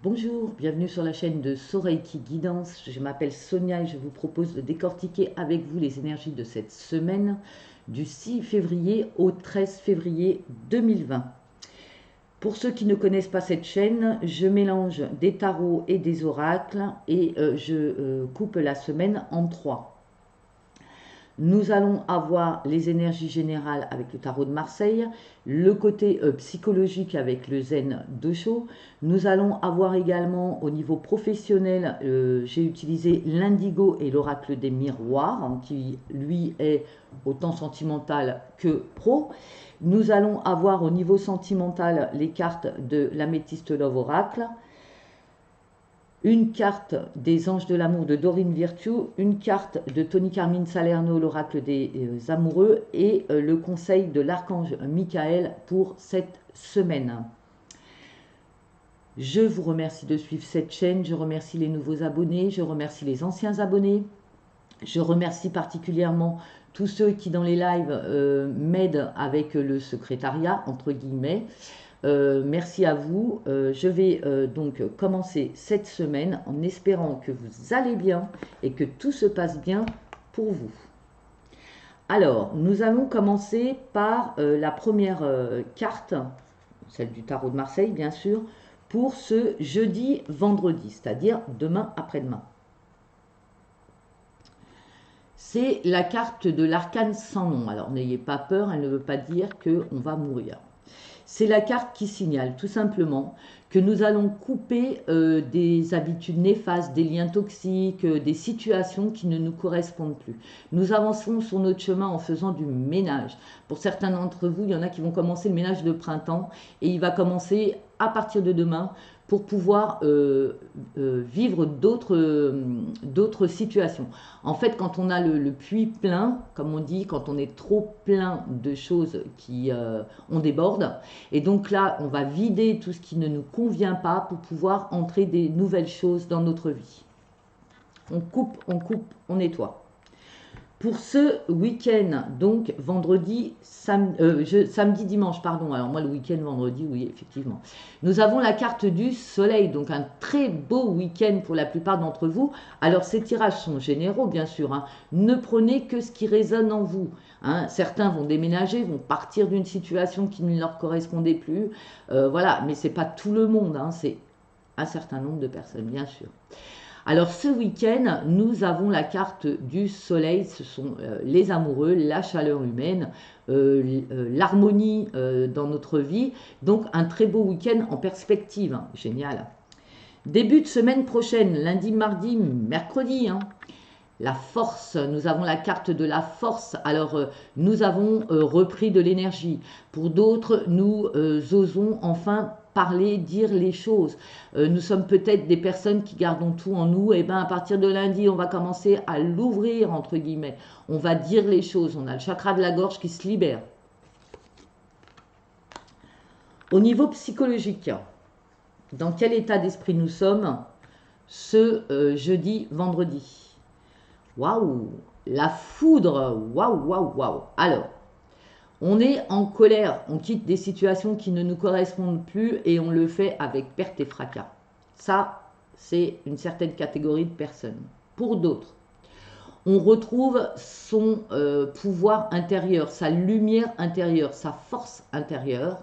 Bonjour, bienvenue sur la chaîne de Soreiki Guidance. Je m'appelle Sonia et je vous propose de décortiquer avec vous les énergies de cette semaine du 6 février au 13 février 2020. Pour ceux qui ne connaissent pas cette chaîne, je mélange des tarots et des oracles et je coupe la semaine en trois. Nous allons avoir les énergies générales avec le tarot de Marseille, le côté psychologique avec le zen d'Osho. Nous allons avoir également au niveau professionnel, j'ai utilisé l'indigo et l'oracle des miroirs, hein, qui lui est autant sentimental que pro. Nous allons avoir au niveau sentimental les cartes de l'améthyste Love Oracle, une carte des Anges de l'amour de Dorine Virtue, une carte de Tony Carmine Salerno, l'oracle des amoureux, et le conseil de l'archange Michael pour cette semaine. Je vous remercie de suivre cette chaîne, je remercie les nouveaux abonnés, je remercie les anciens abonnés, je remercie particulièrement tous ceux qui dans les lives m'aident avec le secrétariat, entre guillemets. Merci à vous. Je vais donc commencer cette semaine en espérant que vous allez bien et que tout se passe bien pour vous. Alors, nous allons commencer par la première carte, celle du tarot de Marseille bien sûr, pour ce jeudi-vendredi, c'est-à-dire demain après-demain. C'est la carte de l'arcane sans nom. Alors n'ayez pas peur, elle ne veut pas dire qu'on va mourir. C'est la carte qui signale tout simplement que nous allons couper des habitudes néfastes, des liens toxiques, des situations qui ne nous correspondent plus. Nous avançons sur notre chemin en faisant du ménage. Pour certains d'entre vous, il y en a qui vont commencer le ménage de printemps et il va commencer à partir de demain pour pouvoir vivre d'autres situations. En fait, quand on a le puits plein, comme on dit, quand on est trop plein de choses qui on déborde, et donc là, on va vider tout ce qui ne nous convient pas pour pouvoir entrer des nouvelles choses dans notre vie. On coupe, on nettoie. Pour ce week-end, donc vendredi, samedi, dimanche, pardon. Alors moi le week-end, vendredi, oui, effectivement. Nous avons la carte du soleil, donc un très beau week-end pour la plupart d'entre vous. Alors ces tirages sont généraux, bien sûr, hein. Ne prenez que ce qui résonne en vous, hein. Certains vont déménager, vont partir d'une situation qui ne leur correspondait plus. Voilà, mais c'est pas tout le monde, hein. C'est un certain nombre de personnes, bien sûr. Alors ce week-end, nous avons la carte du soleil, ce sont les amoureux, la chaleur humaine, l'harmonie dans notre vie. Donc un très beau week-end en perspective, hein. Génial. Début de semaine prochaine, lundi, mardi, mercredi, hein. La force, nous avons la carte de la force. Alors, nous avons repris de l'énergie. Pour d'autres, nous osons enfin parler, dire les choses. Nous sommes peut-être des personnes qui gardons tout en nous. Et bien, à partir de lundi, on va commencer à l'ouvrir, entre guillemets. On va dire les choses. On a le chakra de la gorge qui se libère. Au niveau psychologique, dans quel état d'esprit nous sommes ce jeudi, vendredi? Waouh, la foudre, waouh, waouh, waouh. Alors, on est en colère, on quitte des situations qui ne nous correspondent plus et on le fait avec perte et fracas. Ça, c'est une certaine catégorie de personnes. Pour d'autres, on retrouve son pouvoir intérieur, sa lumière intérieure, sa force intérieure.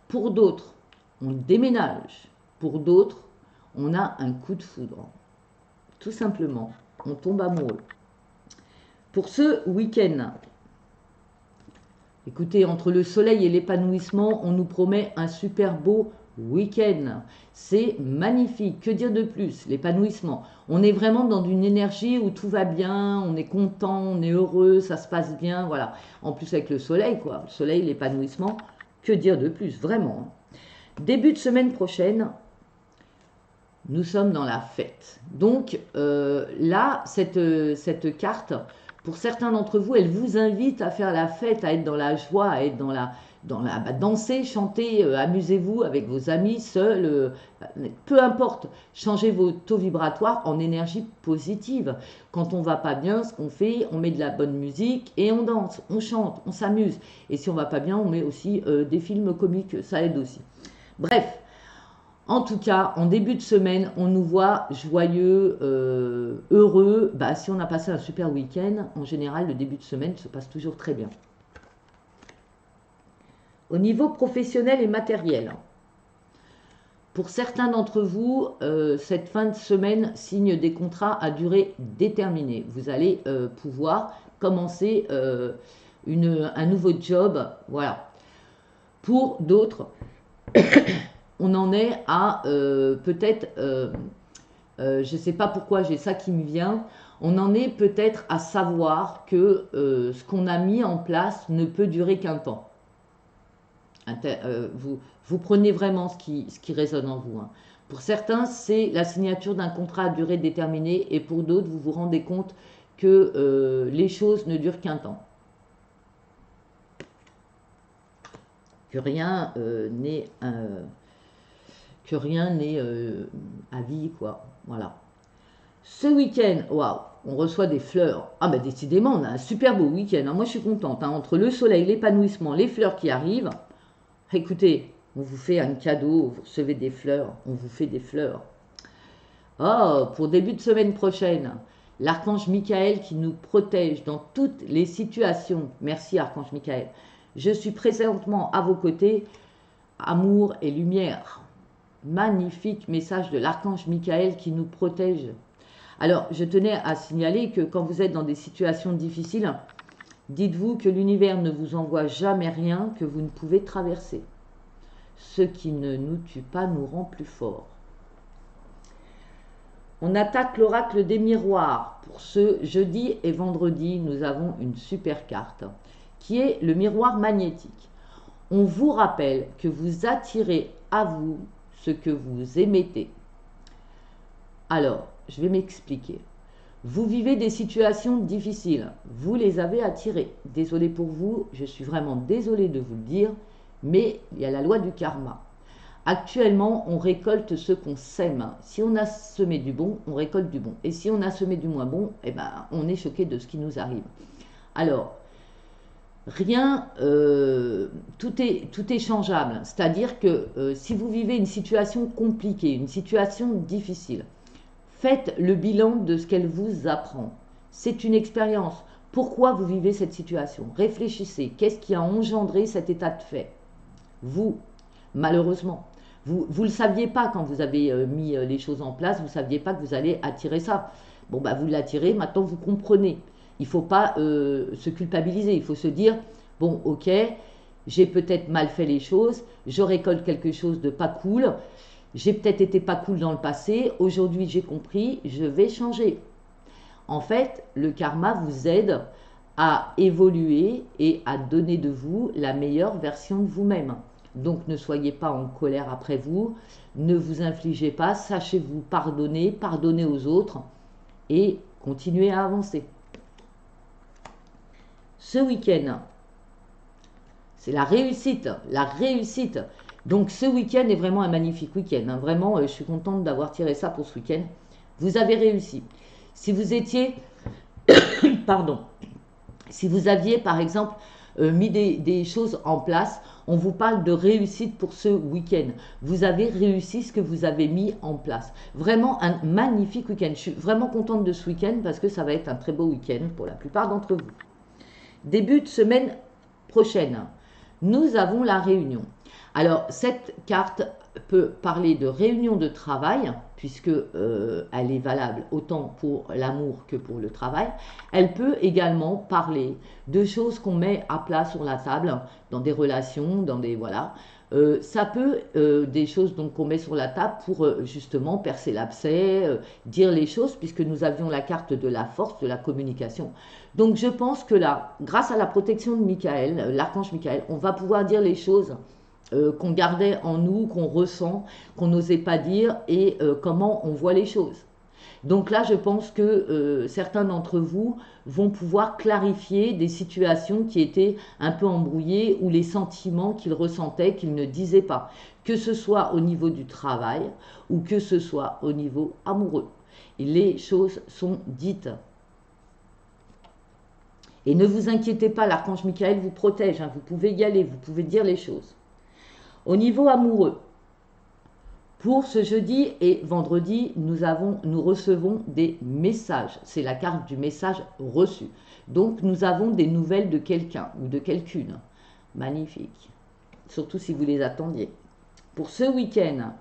Pour d'autres, on déménage. Pour d'autres, on a un coup de foudre. Tout simplement, on tombe amoureux. Pour ce week-end, écoutez, entre le soleil et l'épanouissement, on nous promet un super beau week-end. C'est magnifique. Que dire de plus? L'épanouissement. On est vraiment dans une énergie où tout va bien, on est content, on est heureux, ça se passe bien, voilà. En plus avec le soleil, quoi. Le soleil, l'épanouissement. Que dire de plus? Vraiment. Début de semaine prochaine, nous sommes dans la fête. Donc là, cette carte, pour certains d'entre vous, elle vous invite à faire la fête, à être dans la joie, à être danser, chanter, amusez-vous avec vos amis, seuls, peu importe, changez vos taux vibratoires en énergie positive. Quand on va pas bien, ce qu'on fait, on met de la bonne musique et on danse, on chante, on s'amuse. Et si on va pas bien, on met aussi des films comiques, ça aide aussi. Bref. En tout cas, en début de semaine, on nous voit joyeux, heureux. Bah, si on a passé un super week-end, en général, le début de semaine se passe toujours très bien. Au niveau professionnel et matériel, pour certains d'entre vous, cette fin de semaine signe des contrats à durée déterminée. Vous allez pouvoir commencer un nouveau job. Voilà. Pour d'autres, on en est à peut-être, je ne sais pas pourquoi j'ai ça qui me vient, on en est peut-être à savoir que ce qu'on a mis en place ne peut durer qu'un temps. Vous prenez vraiment ce qui résonne en vous. Hein. Pour certains, c'est la signature d'un contrat à durée déterminée et pour d'autres, vous vous rendez compte que les choses ne durent qu'un temps. Que rien n'est à vie, quoi. Voilà. Ce week-end, waouh, on reçoit des fleurs. Ah ben décidément, on a un super beau week-end. Hein. Moi, je suis contente. Hein. Entre le soleil, l'épanouissement, les fleurs qui arrivent, écoutez, on vous fait un cadeau, vous recevez des fleurs, on vous fait des fleurs. Oh, pour début de semaine prochaine, l'archange Michael qui nous protège dans toutes les situations. Merci archange Michael. Je suis présentement à vos côtés, amour et lumière. Magnifique message de l'archange Michael qui nous protège. Alors, je tenais à signaler que quand vous êtes dans des situations difficiles, dites-vous que l'univers ne vous envoie jamais rien que vous ne pouvez traverser. Ce qui ne nous tue pas nous rend plus forts. On attaque l'oracle des miroirs. Pour ce jeudi et vendredi, nous avons une super carte qui est le miroir magnétique. On vous rappelle que vous attirez à vous ce que vous émettez. Alors, je vais m'expliquer. Vous vivez des situations difficiles, vous les avez attirées. Désolé pour vous, je suis vraiment désolée de vous le dire, mais il y a la loi du karma. Actuellement, on récolte ce qu'on sème. Si on a semé du bon, on récolte du bon. Et si on a semé du moins bon, eh ben, on est choqué de ce qui nous arrive. Alors, tout est changeable. C'est-à-dire que si vous vivez une situation compliquée, une situation difficile, faites le bilan de ce qu'elle vous apprend. C'est une expérience. Pourquoi vous vivez cette situation? Réfléchissez. Qu'est-ce qui a engendré cet état de fait? Vous, malheureusement. Vous ne le saviez pas quand vous avez mis les choses en place. Vous ne saviez pas que vous allez attirer ça. Bon, bah, vous l'attirez. Maintenant, vous comprenez. Il ne faut pas se culpabiliser. Il faut se dire, bon, ok, j'ai peut-être mal fait les choses. Je récolte quelque chose de pas cool. J'ai peut-être été pas cool dans le passé, aujourd'hui j'ai compris, je vais changer. En fait, le karma vous aide à évoluer et à donner de vous la meilleure version de vous-même. Donc ne soyez pas en colère après vous, ne vous infligez pas, sachez-vous pardonner, pardonnez aux autres et continuez à avancer. Ce week-end, c'est la réussite, la réussite. Donc ce week-end est vraiment un magnifique week-end. Hein. Vraiment, je suis contente d'avoir tiré ça pour ce week-end. Vous avez réussi. Si vous étiez, pardon, si vous aviez par exemple mis des choses en place, on vous parle de réussite pour ce week-end. Vous avez réussi ce que vous avez mis en place. Vraiment un magnifique week-end. Je suis vraiment contente de ce week-end parce que ça va être un très beau week-end pour la plupart d'entre vous. Début de semaine prochaine, nous avons la réunion. Alors, cette carte peut parler de réunion de travail, puisque elle est valable autant pour l'amour que pour le travail. Elle peut également parler de choses qu'on met à plat sur la table, dans des relations, dans des... Voilà. Ça peut, des choses qu'on met sur la table pour justement percer l'abcès, dire les choses, puisque nous avions la carte de la force, de la communication. Donc je pense que là, grâce à la protection de Michael, l'archange Michael, on va pouvoir dire les choses qu'on gardait en nous, qu'on ressent, qu'on n'osait pas dire et comment on voit les choses. Donc là, je pense que certains d'entre vous vont pouvoir clarifier des situations qui étaient un peu embrouillées ou les sentiments qu'ils ressentaient, qu'ils ne disaient pas, que ce soit au niveau du travail ou que ce soit au niveau amoureux. Et les choses sont dites. Et ne vous inquiétez pas, l'archange Michael vous protège, hein, vous pouvez y aller, vous pouvez dire les choses. Au niveau amoureux, Pour ce jeudi et vendredi, nous recevons des messages. C'est la carte du message reçu. Donc, nous avons des nouvelles de quelqu'un ou de quelqu'une. Magnifique. Surtout si vous les attendiez. Pour ce week-end,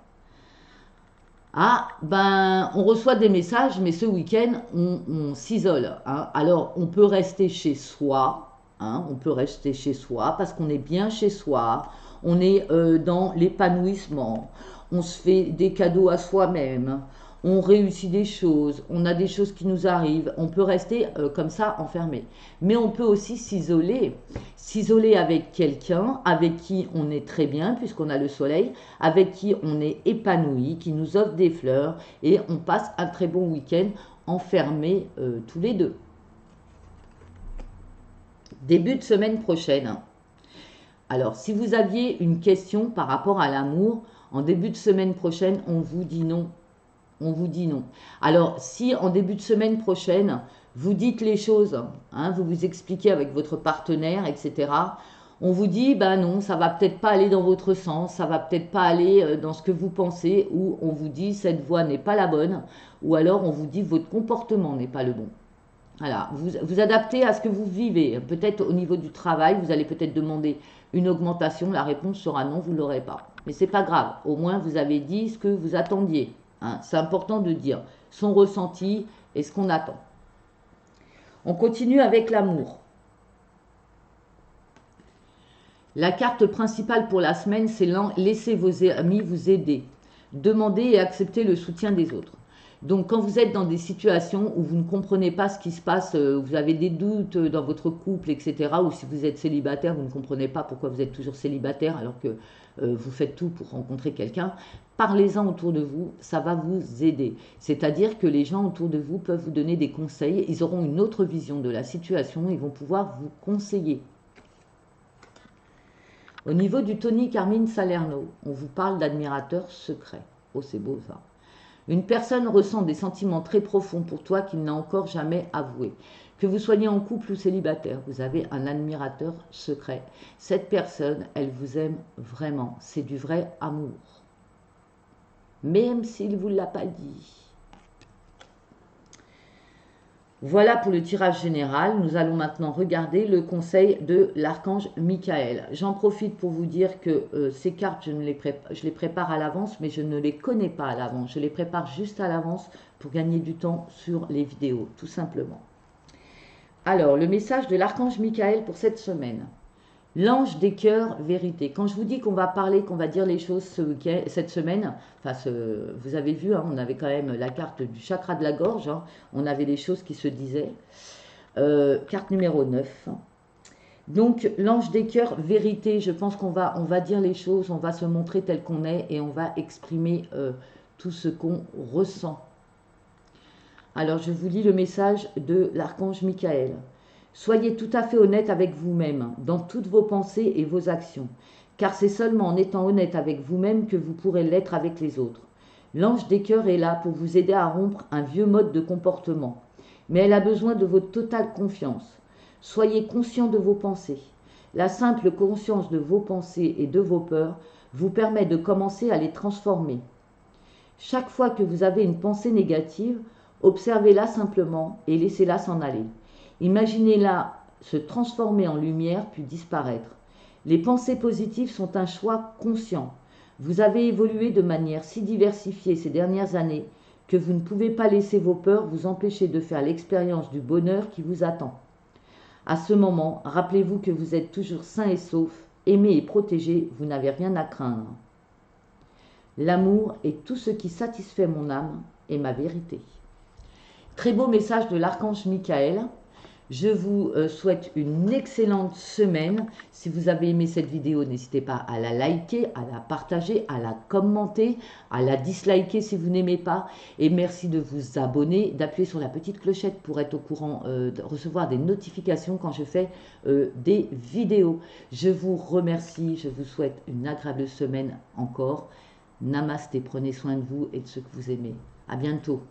on reçoit des messages, mais ce week-end, on s'isole. Hein. Alors, on peut rester chez soi. Hein, on peut rester chez soi parce qu'on est bien chez soi. On est dans l'épanouissement. On se fait des cadeaux à soi-même. On réussit des choses. On a des choses qui nous arrivent. On peut rester comme ça enfermé. Mais on peut aussi s'isoler. S'isoler avec quelqu'un avec qui on est très bien puisqu'on a le soleil, avec qui on est épanoui, qui nous offre des fleurs et on passe un très bon week-end enfermés tous les deux. Début de semaine prochaine. Alors, si vous aviez une question par rapport à l'amour, en début de semaine prochaine, on vous dit non. On vous dit non. Alors, si en début de semaine prochaine, vous dites les choses, hein, vous vous expliquez avec votre partenaire, etc., on vous dit, ben non, ça va peut-être pas aller dans votre sens, ça va peut-être pas aller dans ce que vous pensez, ou on vous dit, cette voie n'est pas la bonne, ou alors on vous dit, votre comportement n'est pas le bon. Voilà, vous adaptez à ce que vous vivez. Peut-être au niveau du travail, vous allez peut-être demander une augmentation. La réponse sera non, vous ne l'aurez pas. Mais ce n'est pas grave. Au moins, vous avez dit ce que vous attendiez. Hein. C'est important de dire son ressenti et ce qu'on attend. On continue avec l'amour. La carte principale pour la semaine, c'est laissez vos amis vous aider. Demandez et acceptez le soutien des autres. Donc, quand vous êtes dans des situations où vous ne comprenez pas ce qui se passe, vous avez des doutes dans votre couple, etc., ou si vous êtes célibataire, vous ne comprenez pas pourquoi vous êtes toujours célibataire alors que vous faites tout pour rencontrer quelqu'un, parlez-en autour de vous, ça va vous aider. C'est-à-dire que les gens autour de vous peuvent vous donner des conseils, ils auront une autre vision de la situation, ils vont pouvoir vous conseiller. Au niveau du Tony Carmine Salerno, on vous parle d'admirateur secret. Oh, c'est beau ça. Une personne ressent des sentiments très profonds pour toi qu'il n'a encore jamais avoués. Que vous soyez en couple ou célibataire, vous avez un admirateur secret. Cette personne, elle vous aime vraiment. C'est du vrai amour. Même s'il ne vous l'a pas dit. Voilà pour le tirage général. Nous allons maintenant regarder le conseil de l'archange Michael. J'en profite pour vous dire que ces cartes, je les prépare à l'avance, mais je ne les connais pas à l'avance. Je les prépare juste à l'avance pour gagner du temps sur les vidéos, tout simplement. Alors, le message de l'archange Michael pour cette semaine. L'ange des cœurs, vérité. Quand je vous dis qu'on va parler, qu'on va dire les choses cette semaine, vous avez vu, hein, on avait quand même la carte du chakra de la gorge, hein, on avait des choses qui se disaient. Carte numéro 9. Donc, l'ange des cœurs, vérité, je pense qu'on va dire les choses, on va se montrer tel qu'on est et on va exprimer tout ce qu'on ressent. Alors, je vous lis le message de l'archange Michael. Soyez tout à fait honnête avec vous-même dans toutes vos pensées et vos actions, car c'est seulement en étant honnête avec vous-même que vous pourrez l'être avec les autres. L'ange des cœurs est là pour vous aider à rompre un vieux mode de comportement, mais elle a besoin de votre totale confiance. Soyez conscient de vos pensées. La simple conscience de vos pensées et de vos peurs vous permet de commencer à les transformer. Chaque fois que vous avez une pensée négative, observez-la simplement et laissez-la s'en aller. Imaginez-la se transformer en lumière puis disparaître. Les pensées positives sont un choix conscient. Vous avez évolué de manière si diversifiée ces dernières années que vous ne pouvez pas laisser vos peurs vous empêcher de faire l'expérience du bonheur qui vous attend. À ce moment, rappelez-vous que vous êtes toujours sain et sauf, aimé et protégé, vous n'avez rien à craindre. L'amour est tout ce qui satisfait mon âme et ma vérité. Très beau message de l'archange Michael. Je vous souhaite une excellente semaine. Si vous avez aimé cette vidéo, n'hésitez pas à la liker, à la partager, à la commenter, à la disliker si vous n'aimez pas. Et merci de vous abonner, d'appuyer sur la petite clochette pour être au courant, de recevoir des notifications quand je fais des vidéos. Je vous remercie, je vous souhaite une agréable semaine encore. Namasté, prenez soin de vous et de ceux que vous aimez. À bientôt.